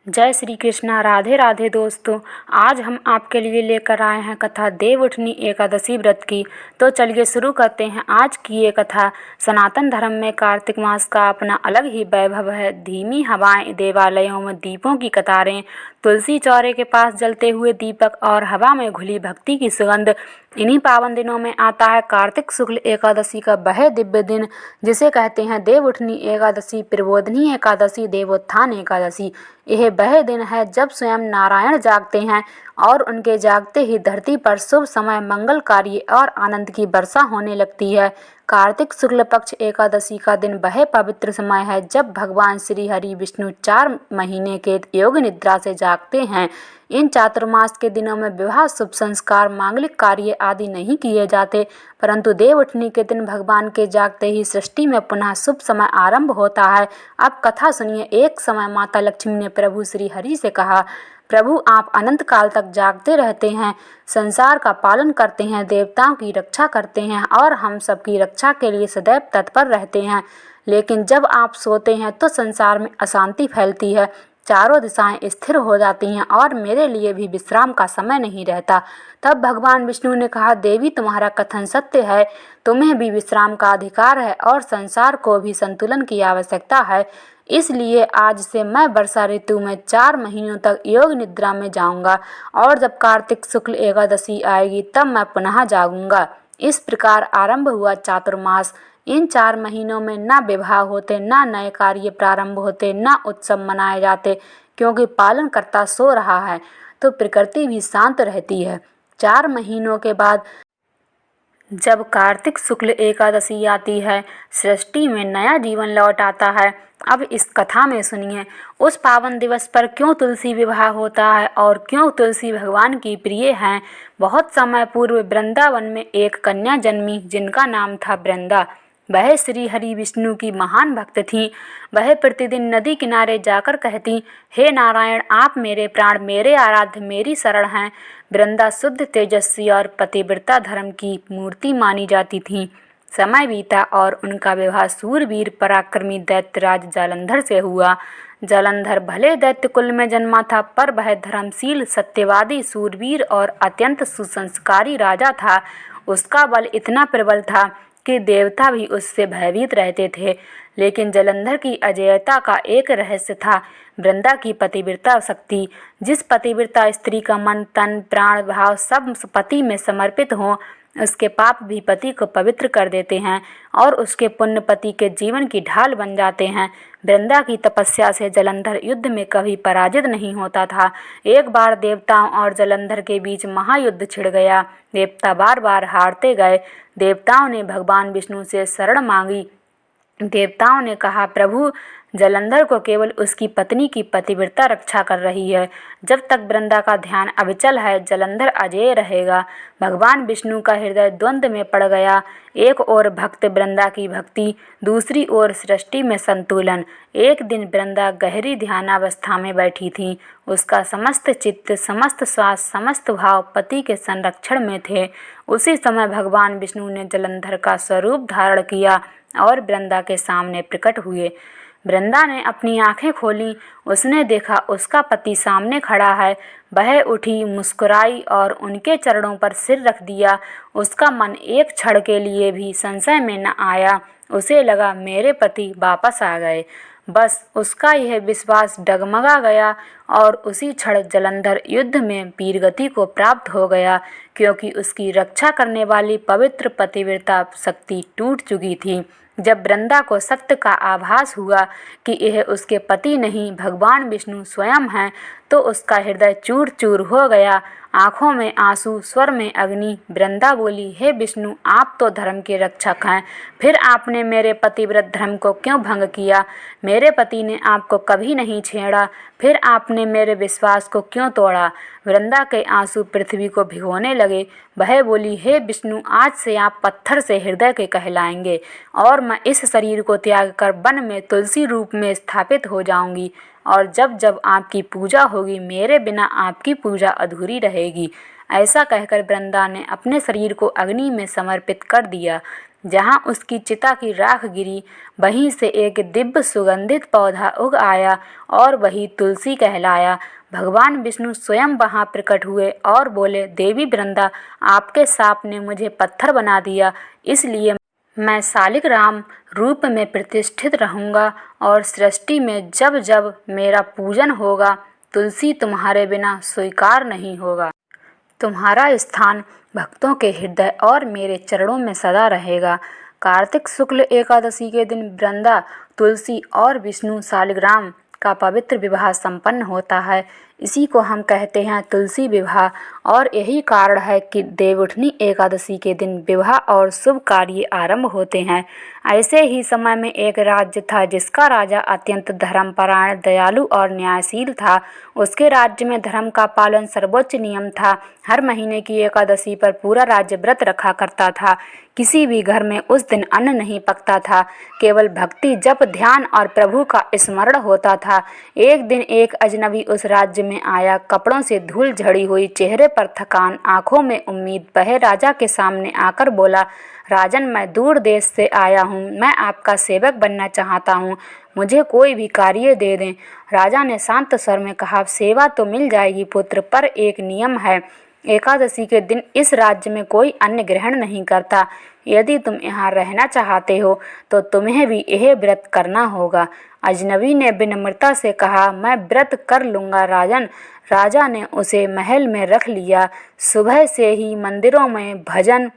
जय श्री कृष्णा। राधे राधे दोस्तों, आज हम आपके लिए लेकर आए हैं कथा देवउठनी एकादशी व्रत की। तो चलिए शुरू करते हैं आज की ये कथा। सनातन धर्म में कार्तिक मास का अपना अलग ही वैभव है। धीमी हवाएं, देवालयों में दीपों की कतारें, तुलसी चौरे के पास जलते हुए दीपक और हवा में घुली भक्ति की सुगंध। इन्हीं पावन दिनों में आता है कार्तिक शुक्ल एकादशी का वह दिव्य दिन जिसे कहते हैं देवउठनी एकादशी, प्रबोधनी एकादशी, देवोत्थान एकादशी। यह वह दिन है जब स्वयं नारायण जागते हैं और उनके जागते ही धरती पर शुभ समय, मंगल कार्य और आनंद की वर्षा होने लगती है। कार्तिक शुक्ल पक्ष एकादशी का दिन वह पवित्र समय है जब भगवान श्री हरि विष्णु 4 महीने के योग निद्रा से जागते हैं। इन चातुर्मास के दिनों में विवाह, शुभ संस्कार, मांगलिक कार्य आदि नहीं किए जाते, परंतु देवउठनी के दिन भगवान के जागते ही सृष्टि में पुनः शुभ समय आरंभ होता है। अब कथा सुनिए। एक समय माता लक्ष्मी ने प्रभु श्री हरि से कहा, प्रभु आप अनंत काल तक जागते रहते हैं, संसार का पालन करते हैं, देवताओं की रक्षा करते हैं और हम सबकी रक्षा के लिए सदैव तत्पर रहते हैं। लेकिन जब आप सोते हैं तो संसार में अशांति फैलती है, चारों दिशाएं स्थिर हो जाती हैं और मेरे लिए भी विश्राम का समय नहीं रहता। तब भगवान विष्णु ने कहा, देवी तुम्हारा कथन सत्य है, तुम्हें भी विश्राम का अधिकार है और संसार को भी संतुलन की आवश्यकता है। इसलिए आज से मैं वर्षा ऋतु में 4 महीनों तक योग निद्रा में जाऊंगा और जब कार्तिक शुक्ल एकादशी आएगी तब मैं पुनः जागूंगा। इस प्रकार आरंभ हुआ चातुर्मास। इन 4 महीनों में ना विवाह होते, ना नए कार्य प्रारंभ होते, ना उत्सव मनाए जाते, क्योंकि पालनकर्ता सो रहा है तो प्रकृति भी शांत रहती है। 4 महीनों के बाद जब कार्तिक शुक्ल एकादशी आती है, सृष्टि में नया जीवन लौट आता है। अब इस कथा में सुनिए, उस पावन दिवस पर क्यों तुलसी विवाह होता है और क्यों तुलसी भगवान की प्रिय हैं। बहुत समय पूर्व वृंदावन में एक कन्या जन्मी जिनका नाम था वृंदा। वह श्री हरि विष्णु की महान भक्त थीं। वह प्रतिदिन नदी किनारे जाकर कहती, हे नारायण, आप मेरे प्राण, मेरे आराध्य, मेरी शरण हैं। वृंदा शुद्ध, तेजस्वी और पतिव्रता धर्म की मूर्ति मानी जाती थीं। समय बीता और उनका विवाह सूरवीर पराक्रमी दैत्यराज जालंधर से हुआ। जालंधर भले दैत्य कुल में जन्मा था, पर वह धर्मशील, सत्यवादी, सूरवीर और अत्यंत सुसंस्कारी राजा था। उसका बल इतना प्रबल था कि देवता भी उससे भयभीत रहते थे। लेकिन जालंधर की अजेयता का एक रहस्य था, वृंदा की पतिव्रता शक्ति। जिस पतिव्रता स्त्री का मन, तन, प्राण, भाव सब पति में समर्पित हो, उसके पाप भी पति को पवित्र कर देते हैं और उसके पुण्य पति के जीवन की ढाल बन जाते हैं। वृंदा की तपस्या से जालंधर युद्ध में कभी पराजित नहीं होता था। एक बार देवताओं और जालंधर के बीच महायुद्ध छिड़ गया। देवता बार बार हारते गए। देवताओं ने भगवान विष्णु से शरण मांगी। देवताओं ने कहा, प्रभु, जालंधर को केवल उसकी पत्नी की पतिव्रता रक्षा कर रही है। जब तक वृंदा का ध्यान अविचल है, जालंधर अजेय रहेगा। भगवान विष्णु का हृदय द्वंद्व में पड़ गया। एक ओर भक्त वृंदा की भक्ति, दूसरी ओर सृष्टि में संतुलन। एक दिन वृंदा गहरी ध्यानावस्था में बैठी थी। उसका समस्त चित्त, समस्त श्वास, समस्त भाव पति के संरक्षण में थे। उसी समय भगवान विष्णु ने जालंधर का स्वरूप धारण किया और वृंदा के सामने प्रकट हुए। वृंदा ने अपनी आंखें खोली। उसने देखा उसका पति सामने खड़ा है। वह उठी, मुस्कुराई और उनके चरणों पर सिर रख दिया। उसका मन एक क्षण के लिए भी संशय में न आया। उसे लगा मेरे पति वापस आ गए। बस उसका यह विश्वास डगमगा गया और उसी क्षण जालंधर युद्ध में वीरगति को प्राप्त हो गया, क्योंकि उसकी रक्षा करने वाली पवित्र पतिव्रता शक्ति टूट चुकी थी। जब वृंदा को सत्य का आभास हुआ कि यह उसके पति नहीं, भगवान विष्णु स्वयं हैं, तो उसका हृदय चूर चूर हो गया। आंखों में आंसू, स्वर में अग्नि। वृंदा बोली, हे विष्णु, आप तो धर्म के रक्षक हैं, फिर आपने मेरे पतिव्रत धर्म को क्यों भंग किया। मेरे पति ने आपको कभी नहीं छेड़ा, फिर आपने मेरे विश्वास को क्यों तोड़ा। वृंदा के आंसू पृथ्वी को भिगोने लगे। वह बोली, हे विष्णु, आज से आप पत्थर से हृदय के कहलाएंगे और मैं इस शरीर को त्याग कर वन में तुलसी रूप में स्थापित हो जाऊंगी और जब जब आपकी पूजा होगी, मेरे बिना आपकी पूजा अधूरी रहेगी। ऐसा कहकर वृंदा ने अपने शरीर को अग्नि में समर्पित कर दिया। जहाँ उसकी चिता की राख गिरी वहीं से एक दिव्य सुगंधित पौधा उग आया और वही तुलसी कहलाया। भगवान विष्णु स्वयं वहाँ प्रकट हुए और बोले, देवी वृंदा, आपके साप ने मुझे पत्थर बना दिया, इसलिए मैं शालिग्राम रूप में प्रतिष्ठित रहूँगा और सृष्टि में जब जब मेरा पूजन होगा तुलसी तुम्हारे बिना स्वीकार नहीं होगा। तुम्हारा स्थान भक्तों के हृदय और मेरे चरणों में सदा रहेगा। कार्तिक शुक्ल एकादशी के दिन वृंदा, तुलसी और विष्णु शालिग्राम का पवित्र विवाह संपन्न होता है। इसी को हम कहते हैं तुलसी विवाह और यही कारण है कि देवउठनी एकादशी के दिन विवाह और शुभ कार्य आरंभ होते हैं। ऐसे ही समय में एक राज्य था जिसका राजा अत्यंत धर्मपरायण, दयालु और न्यायशील था। उसके राज्य में धर्म का पालन सर्वोच्च नियम था। हर महीने की एकादशी पर पूरा राज्य व्रत रखा करता था। किसी भी घर में उस दिन अन्न नहीं पकता था, केवल भक्ति, जप, ध्यान और प्रभु का स्मरण होता था। एक दिन एक अजनबी उस राज्य में आया। कपड़ों से धूल झड़ी हुई, चेहरे पर थकान, आंखों में उम्मीद। वह राजा के सामने आकर बोला, राजन, मैं दूर देश से आया हूँ। मैं आपका सेवक बनना चाहता हूँ। मुझे कोई भी कार्य दे दें। राजा ने शांत स्वर में कहा, सेवा तो मिल जाएगी पुत्र, पर एक नियम है। एकादशी के दिन इस राज्य में कोई अन्न ग्रहण नहीं करता। यदि तुम यहाँ रहना चाहते हो तो तुम्हें भी यह व्रत करना होगा। अजनबी ने विनम्रता से कहा, मैं व्रत कर लूँगा राजन। राजा ने उसे महल में रख लिया। सुबह से ही मंदिरों में भजन,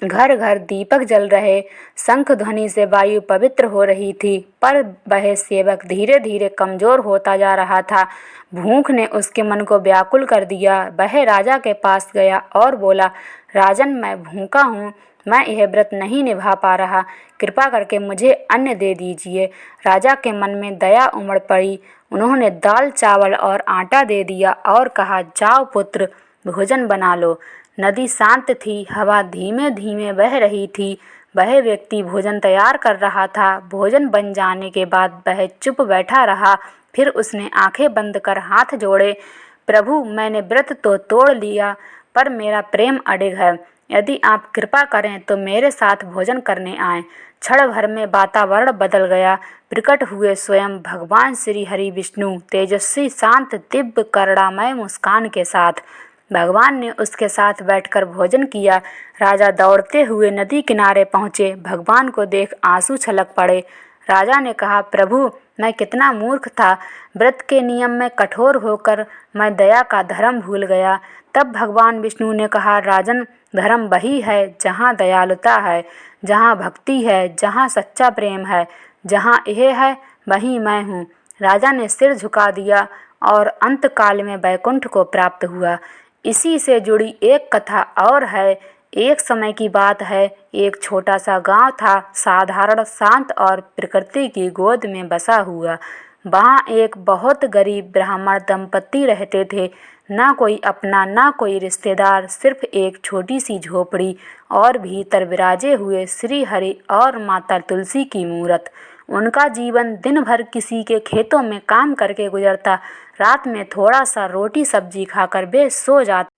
घर घर दीपक जल रहे, शंख ध्वनि से वायु पवित्र हो रही थी। पर वह सेवक धीरे धीरे कमजोर होता जा रहा था। भूख ने उसके मन को व्याकुल कर दिया। वह राजा के पास गया और बोला, राजन, मैं भूखा हूँ, मैं यह व्रत नहीं निभा पा रहा, कृपा करके मुझे अन्न दे दीजिए। राजा के मन में दया उमड़ पड़ी। उन्होंने दाल, चावल और आटा दे दिया और कहा, जाओ पुत्र, भोजन बना लो। नदी शांत थी, हवा धीमे धीमे बह रही थी। वह व्यक्ति भोजन तैयार कर रहा था। भोजन बन जाने के बाद वह चुप बैठा रहा। फिर उसने आंखें बंद कर हाथ जोड़े, प्रभु, मैंने व्रत तो तोड़ लिया, पर मेरा प्रेम अडिग है। यदि आप कृपा करें तो मेरे साथ भोजन करने आएं। क्षण भर में वातावरण बदल गया। प्रकट हुए स्वयं भगवान श्री हरि विष्णु, तेजस्वी, शांत, दिव्य, करुणामय मुस्कान के साथ। भगवान ने उसके साथ बैठकर भोजन किया। राजा दौड़ते हुए नदी किनारे पहुँचे। भगवान को देख आंसू छलक पड़े। राजा ने कहा, प्रभु, मैं कितना मूर्ख था। व्रत के नियम में कठोर होकर मैं दया का धर्म भूल गया। तब भगवान विष्णु ने कहा, राजन, धर्म वही है जहाँ दयालुता है, जहाँ भक्ति है, जहाँ सच्चा प्रेम है। जहाँ यह है वहीं मैं हूँ। राजा ने सिर झुका दिया और अंतकाल में वैकुंठ को प्राप्त हुआ। इसी से जुड़ी एक कथा और है। एक समय की बात है, एक छोटा सा गांव था, साधारण, शांत और प्रकृति की गोद में बसा हुआ। वहाँ एक बहुत गरीब ब्राह्मण दंपत्ति रहते थे। ना कोई अपना, ना कोई रिश्तेदार, सिर्फ एक छोटी सी झोपड़ी और भीतर विराजे हुए श्री हरि और माता तुलसी की मूरत। उनका जीवन दिन भर किसी के खेतों में काम करके गुजरता। रात में थोड़ा सा रोटी सब्जी खाकर वे सो जाते।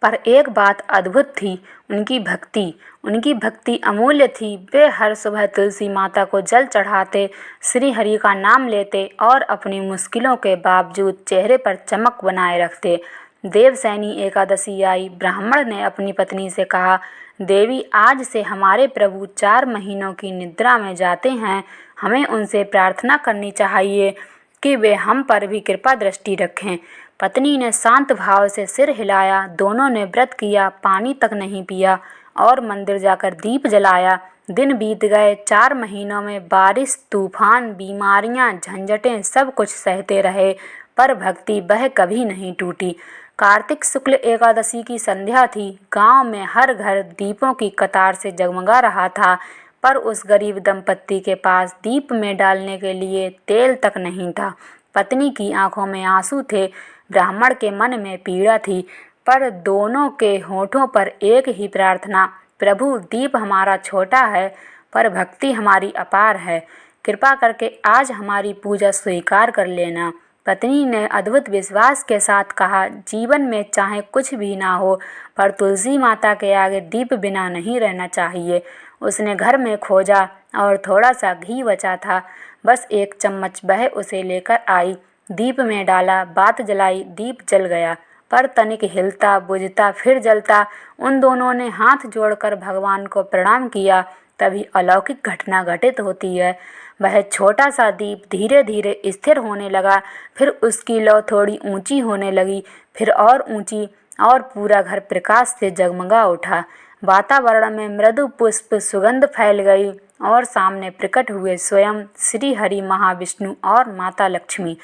पर एक बात अद्भुत थी, उनकी भक्ति अमूल्य थी। वे हर सुबह तुलसी माता को जल चढ़ाते, श्री हरि का नाम लेते और अपनी मुश्किलों के बावजूद चेहरे पर चमक बनाए रखते। देवसैनी एकादशी आई। ब्राह्मण ने अपनी पत्नी से कहा, देवी, आज से हमारे प्रभु 4 महीनों की निद्रा में जाते हैं। हमें उनसे प्रार्थना करनी चाहिए कि वे हम पर भी कृपा दृष्टि रखें। पत्नी ने शांत भाव से सिर हिलाया। दोनों ने व्रत किया, पानी तक नहीं पिया और मंदिर जाकर दीप जलाया। दिन बीत गए। 4 महीनों में बारिश, तूफान, बीमारियां, झंझटें, सब कुछ सहते रहे, पर भक्ति वह कभी नहीं टूटी। कार्तिक शुक्ल एकादशी की संध्या थी। गांव में हर घर दीपों की कतार से जगमगा रहा था, पर उस गरीब दंपत्ति के पास दीप में डालने के लिए तेल तक नहीं था। पत्नी की आंखों में आंसू थे, ब्राह्मण के मन में पीड़ा थी, पर दोनों के होठों पर एक ही प्रार्थना, प्रभु, दीप हमारा छोटा है पर भक्ति हमारी अपार है। कृपा करके आज हमारी पूजा स्वीकार कर लेना। पत्नी ने अद्भुत विश्वास के साथ कहा, जीवन में चाहे कुछ भी ना हो, पर तुलसी माता के आगे दीप बिना नहीं रहना चाहिए। उसने घर में खोजा और थोड़ा सा घी बचा था, बस 1 चम्मच वह उसे लेकर आई। दीप में डाला, बात जलाई, दीप जल गया, पर तनिक हिलता बुझता फिर जलता। उन दोनों ने हाथ जोड़कर भगवान को प्रणाम किया। तभी अलौकिक घटना घटित होती है। वह छोटा सा दीप धीरे धीरे स्थिर होने लगा, फिर उसकी लौ थोड़ी ऊंची होने लगी, फिर और ऊंची, और पूरा घर प्रकाश से जगमगा उठा। वातावरण में मृदु पुष्प सुगंध फैल गई और सामने प्रकट हुए स्वयं श्री हरि महाविष्णु और माता लक्ष्मी।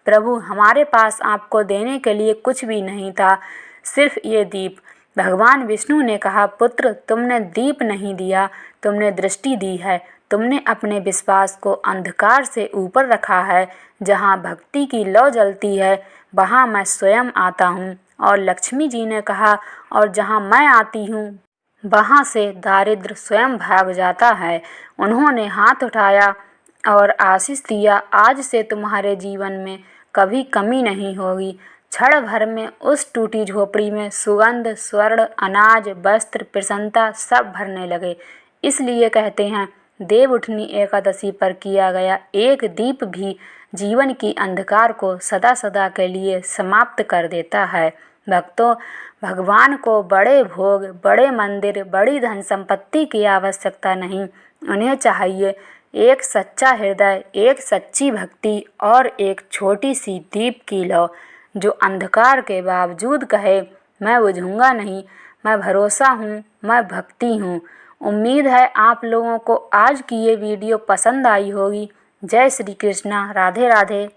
प्रभु, हमारे पास आपको देने के लिए कुछ भी नहीं था, सिर्फ ये दीप। भगवान विष्णु ने कहा, पुत्र, तुमने दीप नहीं दिया, तुमने दृष्टि दी है। तुमने अपने विश्वास को अंधकार से ऊपर रखा है। जहाँ भक्ति की लौ जलती है वहाँ मैं स्वयं आता हूँ। और लक्ष्मी जी ने कहा, और जहाँ मैं आती हूँ वहाँ से दारिद्र्य स्वयं भाग जाता है। उन्होंने हाथ उठाया और आशीष दिया, आज से तुम्हारे जीवन में कभी कमी नहीं होगी। क्षण भर में उस टूटी झोपड़ी में सुगंध, स्वर्ण, अनाज, वस्त्र, प्रसन्नता सब भरने लगे। इसलिए कहते हैं, देवउठनी एकादशी पर किया गया एक दीप भी जीवन की अंधकार को सदा सदा के लिए समाप्त कर देता है। भक्तों, भगवान को बड़े भोग, बड़े मंदिर, बड़ी धन संपत्ति की आवश्यकता नहीं। उन्हें चाहिए एक सच्चा हृदय, एक सच्ची भक्ति और एक छोटी सी दीप की लौ, जो अंधकार के बावजूद कहे, मैं बुझूंगा नहीं, मैं भरोसा हूँ, मैं भक्ति हूँ। उम्मीद है आप लोगों को आज की ये वीडियो पसंद आई होगी। जय श्री कृष्णा, राधे राधे।